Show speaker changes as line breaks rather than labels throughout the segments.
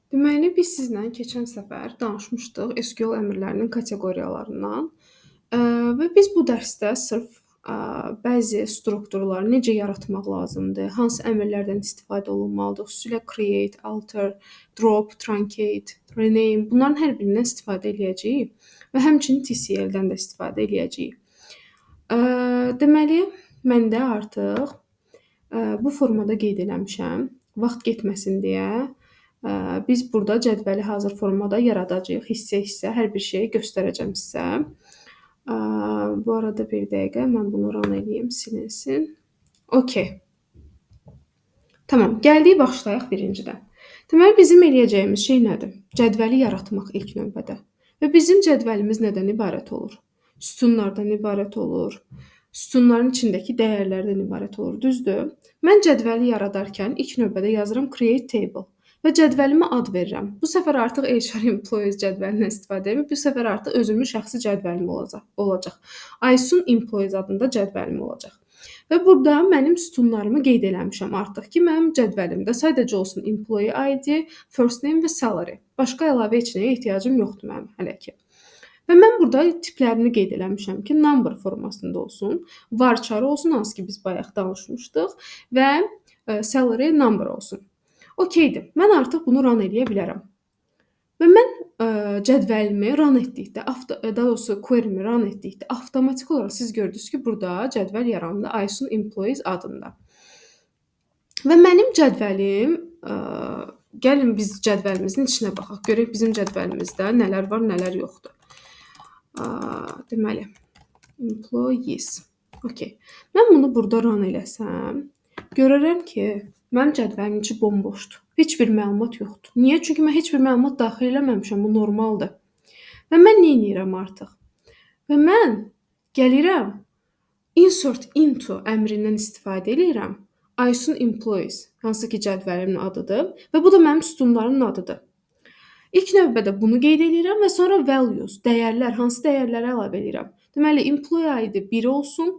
Deməli, biz sizlə keçən səfər danışmışdıq SQL əmrlərinin kateqoriyalarından. Və biz bu dərsdə sırf bəzi strukturları necə yaratmaq lazımdır, hansı əmrlərdən istifadə olunmalıdır, xüsusilə create, alter, drop, truncate, rename bunların hər birindən istifadə eləyəcəyik və həmçinin TCL-dən də istifadə eləyəcəyik. Deməli, məndə artıq bu formada qeyd eləmişəm. Vaxt getməsin deyə biz burada cədvəli hazır formada yaradacağıq. Hissə-hissə hər bir şeyi göstərəcəm sizə. Bu arada bir dəqiqə mən bunu run eləyim, silinsin. Okay. Tamam, gəldik başlayaq birincidən. Deməli, bizim eləyəcəyimiz şey nədir? Cədvəli yaratmaq ilk növbədə. Və bizim cədvəlimiz nədən ibarət olur? Sütunlardan ibarət olur. Sütunların içindəki dəyərlərdən ibarət olur, düzdür? Mən cədvəli yaradarkən ilk növbədə yazıram create table və cədvəlimə ad verirəm. Bu səfər artıq HR employees cədvəlindən istifadə edib, bu səfər artıq özümün şəxsi cədvəlim olacaq. Aysun employees adında cədvəlim olacaq. Və burada mənim sütunlarımı qeyd eləmişəm artıq ki, mənim cədvəlimdə sadəcə olsun employee ID, first name və salary. Başqa əlavə heç nəyə ehtiyacım yoxdur mənim hələ ki. Və mən burada tiplərini qeyd eləmişəm ki, number formasında olsun, varchar olsun, hansı ki biz bayaq danışmışdıq və salary number olsun. Okeydir. Mən artıq bunu run eləyə bilərəm. Və mən cədvəlimi run etdikdə, daha doğrusu query'mi run etdikdə avtomatik olaraq siz gördünüz ki, burada cədvəl yarandı Aysun Employees adında. Və mənim cədvəlim, gəlin biz cədvəlimizin içinə baxaq. Görək bizim cədvəlimizdə nələr var, nələr yoxdur. Deməli, employees. Okay. Mən bunu burada run eləsəm, görərəm ki, mənim cədvəlimin içi bomboşdur. Heç bir məlumat yoxdur. Niyə? Çünki mən heç bir məlumat daxil eləməmişəm. Bu normaldır. Və mən nə edirəm artıq? Və mən gəlirəm insert into əmrindən istifadə edirəm. Aysun employees, hansı ki cədvəlimin adıdır və bu da mənim sütunlarımın adıdır. İlk növbədə bunu qeyd edirəm və sonra values, dəyərlər, hansı dəyərləri əlavə edirəm? Deməli, employee ID 1 olsun,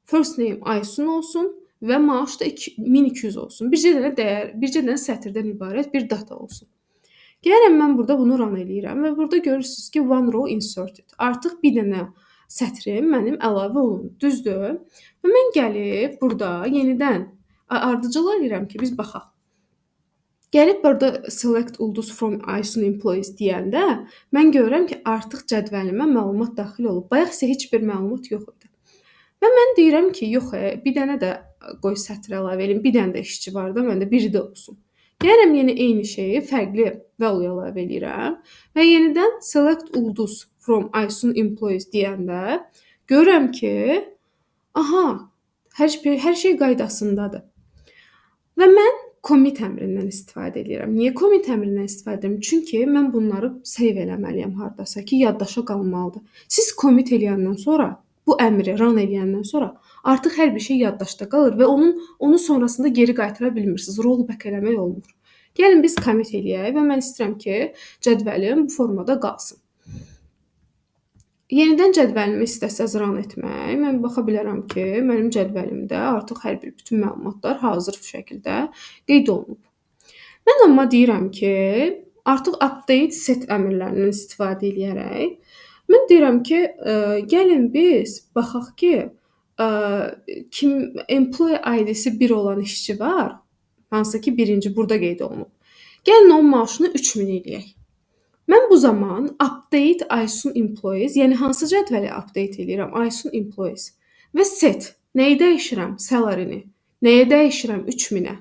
first name Aysun olsun və maaş da 1200 olsun. Bircə dənə sətirdən ibarət bir data olsun. Gəlirəm mən burada bunu run eləyirəm və burada görürsünüz ki, one row inserted. Artıq bir dənə sətrim mənim əlavə olundu, düzdür? Və mən gəlib burada yenidən ardıcıl eləyirəm ki, biz baxaq. Gəlib burada select ulduz from Aysun employees deyəndə mən görürəm ki, artıq cədvəlimə məlumat daxil olub. Bayaq isə heç bir məlumat yox idi. Və mən deyirəm ki, yox, bir dənə də qoy sətr əlavə edeyim, bir dənə də işçi var da, məndə biri də olsun. Gəlirəm yenə eyni şeyi fərqli value əlavə edirəm və yenidən select ulduz from Aysun employees deyəndə görürəm ki, aha, hər şey qaydasındadır. Və mən commit əmrindən istifadə edirəm. Niyə commit əmrindən istifadə edirəm? Çünki mən bunları save eləməliyəm hardasa ki, yaddaşa qalmalıdır. Siz commit eləyəndən sonra, bu əmri run eləyəndən sonra artıq hər bir şey yaddaşda qalır və onu sonrasında geri qaytara bilmirsiniz. Rollback eləmək olmur. Gəlin biz commit eləyək və mən istəyirəm ki, cədvəlim bu formada qalsın. Yenidən cədvəlimi istəsəz run etmək, mən baxa bilərəm ki, mənim cədvəlimdə artıq hər bir bütün məlumatlar hazır şəkildə qeyd olunub. Mən amma deyirəm ki, artıq update set əmrlərindən istifadə edərək mən deyirəm ki, gəlin biz baxaq ki, employee ID-si 1 olan işçi var, hansı ki birinci burada qeyd olunub. Gəlin onun maaşını 3000 eləyək. Mən bu zaman update Aysun employees, yəni hansı cədvəli update eləyirəm? Aysun employees və set. Nəyi dəyişirəm? Salary-ni. Nəyə dəyişirəm? 3000-ə.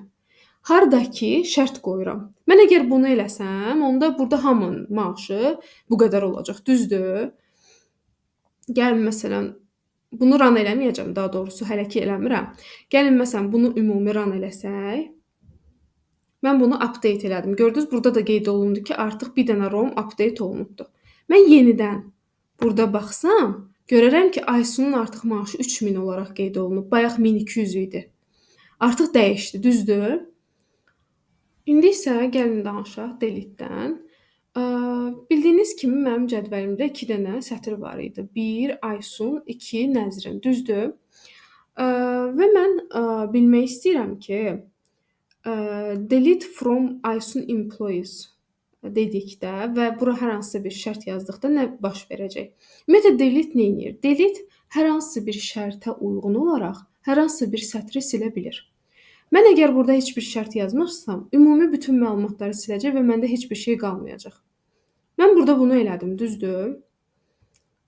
Hardakı şərt qoyuram. Mən əgər bunu eləsəm, onda burada hamının maaşı bu qədər olacaq, düzdür? Gəlin məsələn, bunu run eləməyəcəm, daha doğrusu hələ ki eləmirəm. Gəlin məsələn, bunu ümumi run eləsək. Mən bunu update elədim. Gördünüz, burada da qeyd olundu ki, artıq bir dənə ROM update olunubdur. Mən yenidən burada baxsam, görərəm ki, Aysunun artıq maaşı 3000 olaraq qeyd olunub. Bayaq 1200 idi. Artıq dəyişdi, düzdür? İndi isə gəlin danışaq delete-dən. Bildiyiniz kimi mənim cədvəlimdə 2 dənə sətr var idi. 1 Aysun, 2 Nəzrin, düzdür? Və mən bilmək istəyirəm ki, delete from Aysun employees dedikdə və bura hər hansısa bir şərt yazdıqda nə baş verəcək? Ümumiyyətlə delete nə edir? Delete hər hansısa bir şərtə uyğun olaraq hər hansısa bir sətri silə bilir. Mən əgər burada heç bir şərt yazmarsam, ümumi bütün məlumatları siləcək və məndə heç bir şey qalmayacaq. Mən burada bunu elədim, düzdür?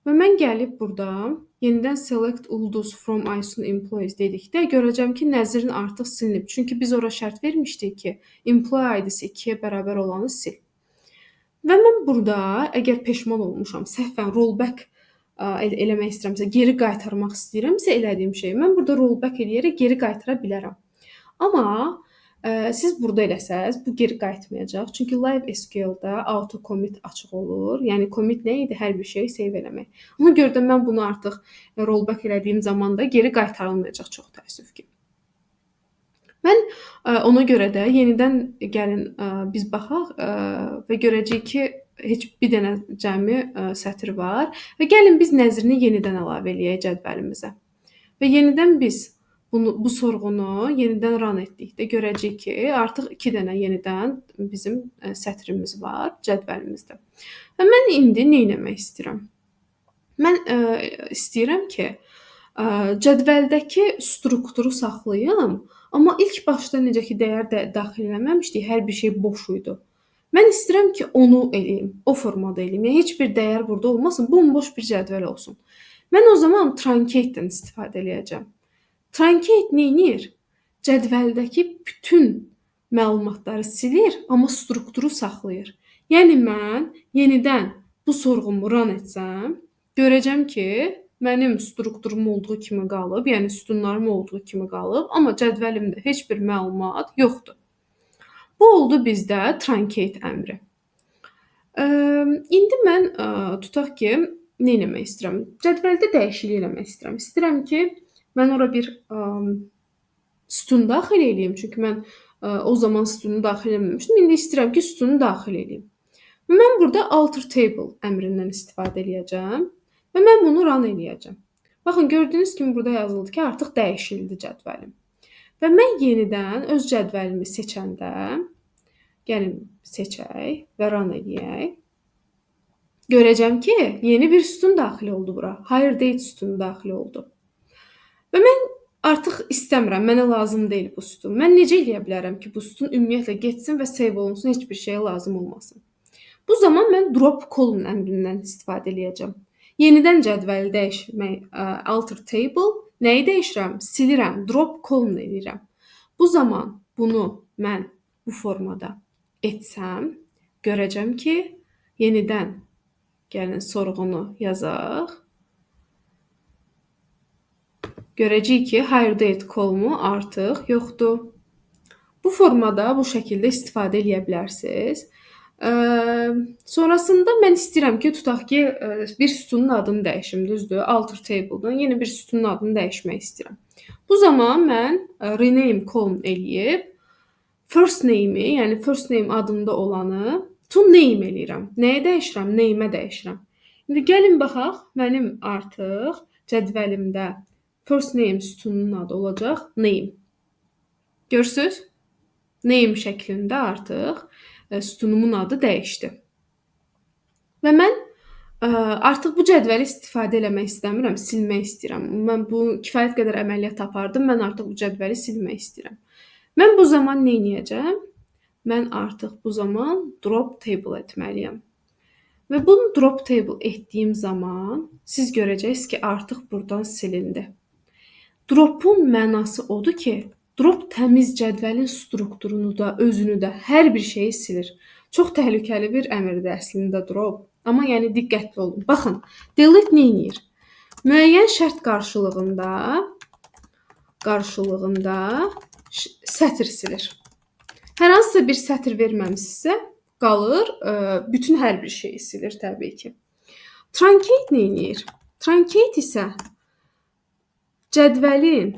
Və mən gəlib burada yenidən select ulduz from ISON employees dedikdə görəcəm ki, nəzrin artıq silinib. Çünki biz ora şərt vermişdik ki, employee ID-si 2-yə bərabər olanı sil. Və mən burada əgər peşman olmuşam, səhvən rollback eləmək istəyirəmsə, geri qaytarmaq istəyirəmsə elədiyim şey, mən burada rollback eləyərək geri qaytara bilərəm. Amma siz burada eləsəz, bu geri qayıtmayacaq. Çünki Live SQL-da auto commit açıq olur. Yəni commit nə idi? Hər bir şeyi save eləmək. Ona görə də mən bunu artıq rollback elədiyim zaman da geri qaytarılmayacaq, çox təəssüf ki. Mən ona görə də yenidən gəlin biz baxaq və görəcəyik ki, heç bir dənə cəmi sətr var və gəlin biz nəzrini yenidən əlavə eləyək cədvəlimizə. Və yenidən biz bu sorğunu yenidən run etdikdə görəcəyik ki, artıq 2 dənə yenidən bizim sətrimiz var cədvəlimizdə. Və mən indi nə etmək istəyirəm? Mən istəyirəm ki, cədvəldəki strukturu saxlayım, amma ilk başda necə ki, dəyər daxil eləməmişdik, hər bir şey boş idi. Mən istəyirəm ki, onu eləyim, o formada eləyim. Yəni heç bir dəyər burada olmasın, bomboş bir cədvəl olsun. Mən o zaman truncate-dən istifadə eləyəcəm. Truncate nə edir? Cədvəldəki bütün məlumatları silir, amma strukturu saxlayır. Yəni mən yenidən bu sorğumu run etsəm, görəcəm ki, mənim strukturum olduğu kimi qalıb, yəni sütunlarım olduğu kimi qalıb, amma cədvəlimdə heç bir məlumat yoxdur. Bu oldu bizdə truncate əmri. İndi mən tutaq ki, nə etmək istəyirəm? Cədvəldə dəyişiklik eləmək istəyirəm. İstəyirəm ki, mən ora bir sütun daxil eləyim, çünki mən o zaman sütunu daxil eləməmişdim. İndi istəyirəm ki, sütunu daxil eləyim. Və mən burada alter table əmrindən istifadə eləyəcəm və mən bunu run eləyəcəm. Baxın, gördüyünüz kimi burada yazıldı ki, artıq dəyişildi cədvəlim. Və mən yenidən öz cədvəlimi seçəndə, gəlin seçək və run eləyək. Görəcəm ki, yeni bir sütun daxil oldu bura. Higher date sütunu daxil oldu. Və mən artıq istəmirəm, mənə lazım deyil bu sütun. Mən necə eləyə bilərəm ki, bu sütun ümumiyyətlə getsin və save olunsun, heç bir şeyə lazım olmasın. Bu zaman mən drop column əmrindən istifadə eləyəcəm. Yenidən cədvəli dəyişmək, alter table, nəyi dəyişirəm? Silirəm, drop column edirəm. Bu zaman bunu mən bu formada etsəm, görəcəm ki, yenidən gəlin sorğunu yazaq. Görəcəyik ki, higher date column artıq yoxdur. Bu formada bu şəkildə istifadə edə bilərsiniz. Sonrasında mən istəyirəm ki, tutaq ki, bir sütunun adını dəyişim, düzdür? Alter table-dan yeni bir sütunun adını dəyişmək istəyirəm. Bu zaman mən rename column eləyib first name-i, yəni first name adında olanı to name eləyirəm. Nəyə dəyişirəm? Name-ə dəyişirəm. İndi gəlin baxaq, mənim artıq cədvəlimdə first name sütununun adı olacaq name. Görürsüz? Name şəklində artıq sütunumun adı dəyişdi. Və mən artıq bu cədvəli istifadə eləmək istəmirəm, silmək istəyirəm. Mən bu kifayət qədər əməliyyat apardım, mən artıq bu cədvəli silmək istəyirəm. Mən bu zaman nə edəcəm? Mən artıq bu zaman drop table etməliyəm. Və bunu drop table etdiyim zaman siz görəcəksiniz ki, artıq buradan silindi. Drop'un mənası odur ki, drop təmiz cədvəlin strukturunu da, özünü də, hər bir şeyi silir. Çox təhlükəli bir əmrdir əslində drop. Amma yəni diqqətli olun. Baxın, delete nə edir? Müəyyən şərt qarşılığında sətr silir. Hər hansısa bir sətr verməmisinizsə, qalır, bütün hər bir şeyi silir təbii ki. Truncate nə edir? Truncate isə cədvəlin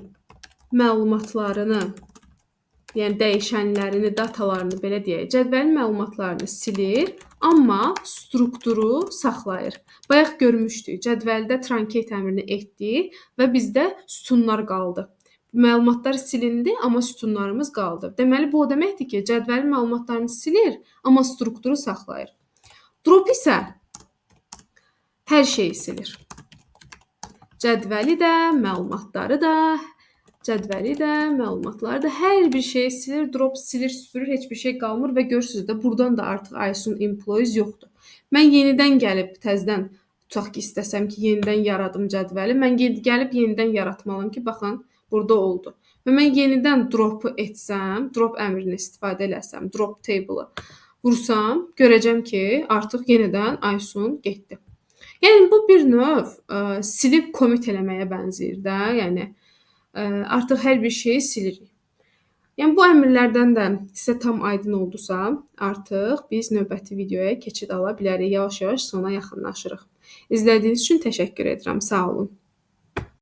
məlumatlarını, yəni dəyişənlərini, datalarını belə deyək, cədvəlin məlumatlarını silir, amma strukturu saxlayır. Bayaq görmüşdük, cədvəldə truncate əmrini etdik və bizdə sütunlar qaldı. məlumatlar silindi, amma sütunlarımız qaldı. Deməli bu o deməkdir ki, cədvəlin məlumatlarını silir, amma strukturu saxlayır. Drop isə hər şeyi silir. Cədvəli də, məlumatları da, məlumatları da, hər bir şeyi silir. Drop silir, süpürür, heç bir şey qalmır və görürsüz də burdan da artıq Aysun employees yoxdur. Mən yenidən gəlib təzədən tutaq ki, istəsəm ki, yenidən yaradım cədvəli. Mən gəlib yenidən yaratmalıyım ki, baxın, burada oldu. Və mən yenidən dropu etsəm, drop əmrini istifadə eləsəm, drop table-ı vursam, görəcəm ki, artıq yenidən Aysun getdi. Yəni bu bir növ silib commit eləməyə bənzəyir də. Yəni artıq hər bir şeyi silirik. Yəni bu əmrlərdən də sizə tam aydın oldusa, artıq biz növbəti videoya keçid ala bilərik. Yavaş-yavaş sona yaxınlaşırıq. İzlədiyiniz üçün təşəkkür edirəm. Sağ olun.